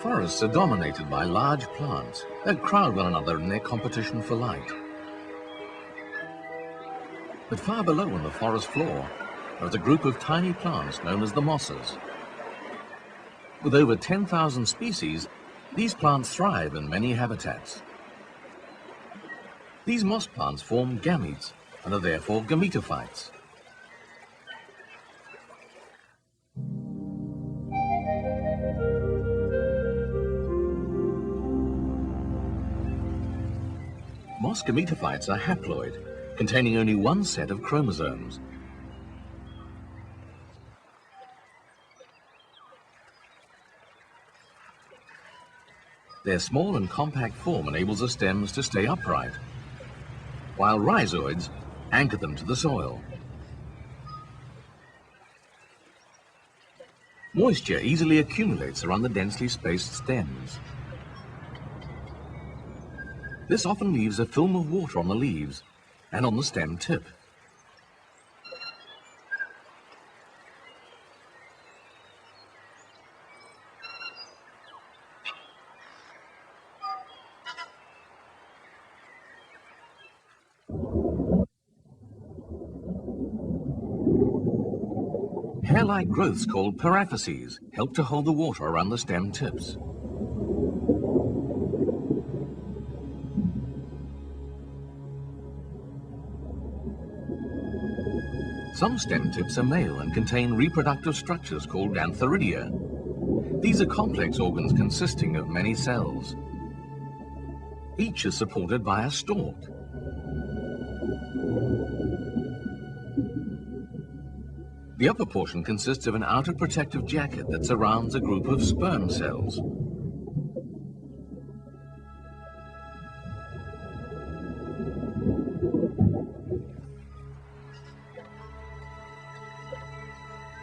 forests are dominated by large plants that crowd one another in their competition for light. But far below on the forest floor, there is a group of tiny plants known as the mosses. With over 10,000 species, these plants thrive in many habitats. These moss plants form gametes and are therefore gametophytes. Moss gametophytes are haploid, containing only one set of chromosomes. Their small and compact form enables the stems to stay upright, while rhizoids anchor them to the soil. Moisture easily accumulates around the densely spaced stems. This often leaves a film of water on the leaves and on the stem tip. Hair-like growths called paraphyses help to hold the water around the stem tips. Some stem tips are male and contain reproductive structures called antheridia. These are complex organs consisting of many cells. Each is supported by a stalk. The upper portion consists of an outer protective jacket that surrounds a group of sperm cells.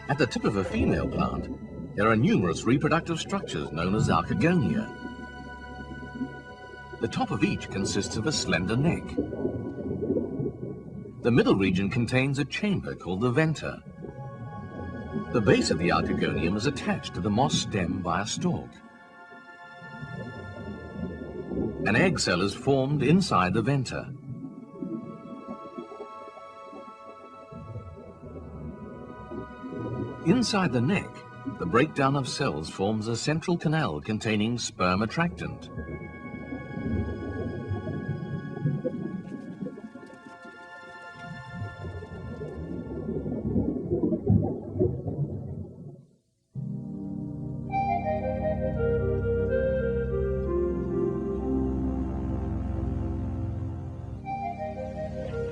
At the tip of a female plant, there are numerous reproductive structures known as archegonia. The top of each consists of a slender neck. The middle region contains a chamber called the venter. The base of the archegonium is attached to the moss stem by a stalk. An egg cell is formed inside the venter. Inside the neck, the breakdown of cells forms a central canal containing sperm attractant.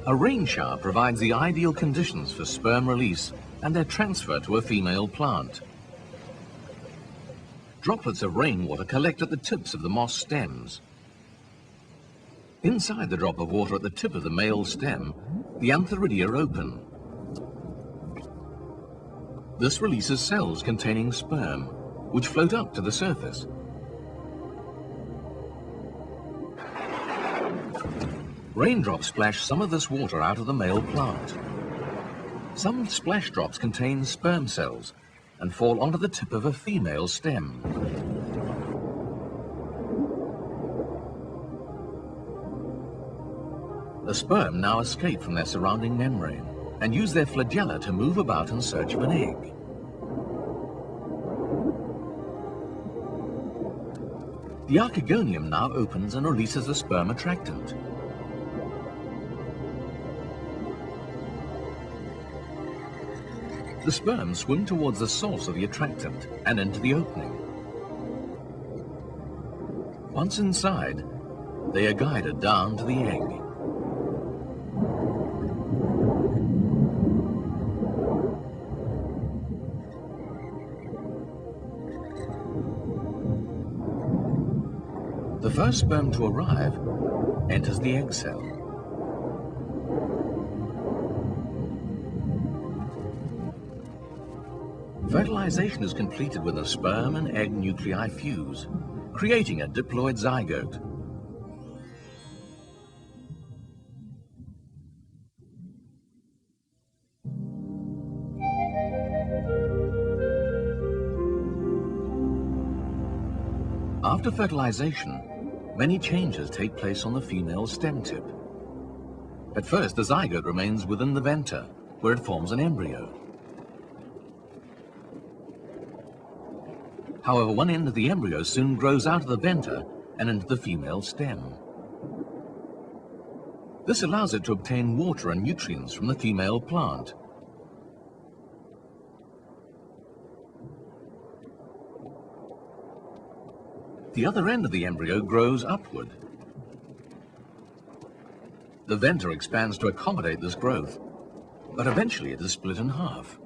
A rain shower provides the ideal conditions for sperm release and their transfer to a female plant. Droplets of rainwater collect at the tips of the moss stems. Inside the drop of water at the tip of the male stem, the antheridia open. This releases cells containing sperm, which float up to the surface. Raindrops splash some of this water out of the male plant. Some splash drops contain sperm cells and fall onto the tip of a female stem. The sperm now escape from their surrounding membrane and use their flagella to move about in search of an egg. The archegonium now opens and releases the sperm attractant. The sperm swim towards the source of the attractant and into the opening. Once inside, they are guided down to the egg. The first sperm to arrive enters the egg cell. Fertilization is completed when the sperm and egg nuclei fuse, creating a diploid zygote. After fertilization, many changes take place on the female stem tip. At first, the zygote remains within the venter, where it forms an embryo. However, one end of the embryo soon grows out of the venter and into the female stem. This allows it to obtain water and nutrients from the female plant. The other end of the embryo grows upward. The venter expands to accommodate this growth, but eventually it is split in half.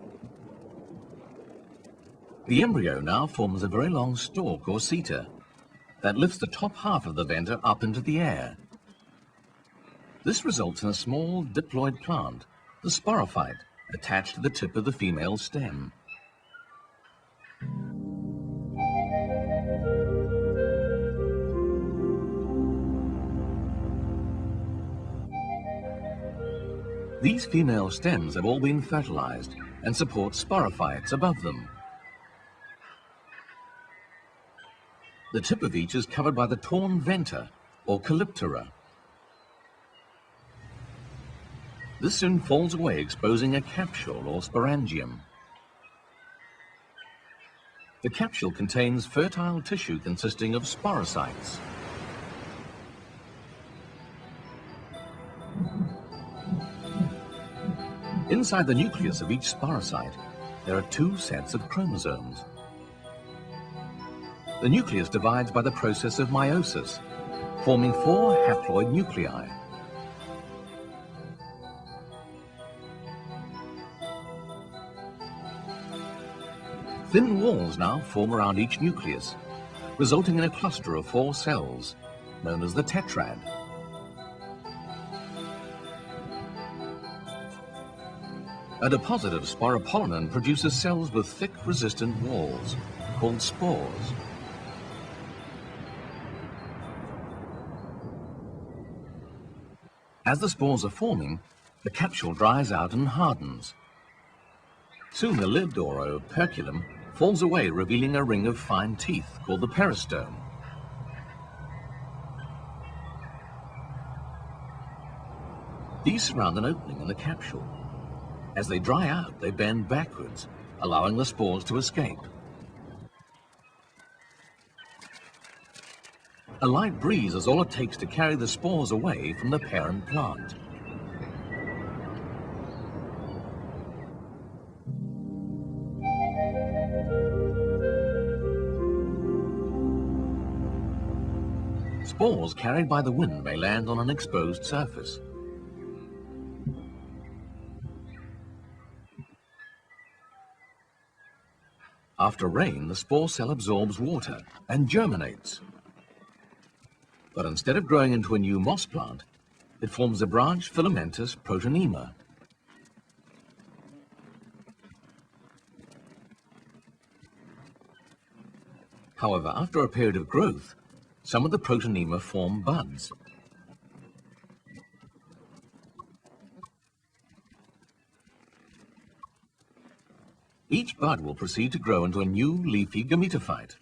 The embryo now forms a very long stalk or seta that lifts the top half of the venter up into the air. This results in a small diploid plant, the sporophyte, attached to the tip of the female stem. These female stems have all been fertilized and support sporophytes above them. The tip of each is covered by the torn venter, or calyptera. This soon falls away, exposing a capsule, or sporangium. The capsule contains fertile tissue consisting of sporocytes. Inside the nucleus of each sporocyte, there are 2 sets of chromosomes. The nucleus divides by the process of meiosis, forming 4 haploid nuclei. Thin walls now form around each nucleus, resulting in a cluster of 4 cells, known as the tetrad. A deposit of sporopollenin produces cells with thick, resistant walls, called spores. As the spores are forming, the capsule dries out and hardens. Soon the lid, or operculum, falls away, revealing a ring of fine teeth called the peristome. These surround an opening in the capsule. As they dry out, they bend backwards, allowing the spores to escape. A light breeze is all it takes to carry the spores away from the parent plant. Spores carried by the wind may land on an exposed surface. After rain, the spore cell absorbs water and germinates. But instead of growing into a new moss plant, it forms a branched filamentous protonema. However, after a period of growth, some of the protonema form buds. Each bud will proceed to grow into a new leafy gametophyte.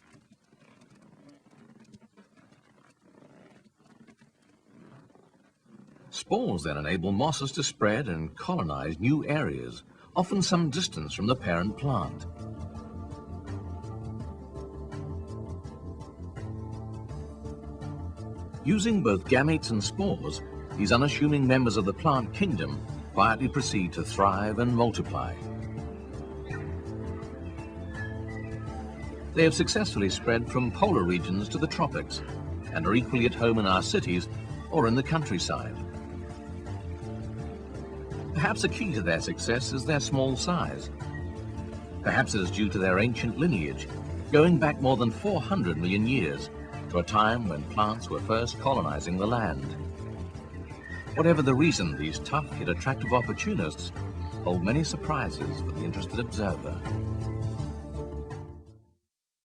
Spores then enable mosses to spread and colonize new areas, often some distance from the parent plant. Using both gametes and spores, these unassuming members of the plant kingdom quietly proceed to thrive and multiply. They have successfully spread from polar regions to the tropics and are equally at home in our cities or in the countryside. Perhaps a key to their success is their small size. Perhaps it is due to their ancient lineage, going back more than 400 million years, to a time when plants were first colonizing the land. Whatever the reason, these tough yet attractive opportunists hold many surprises for the interested observer.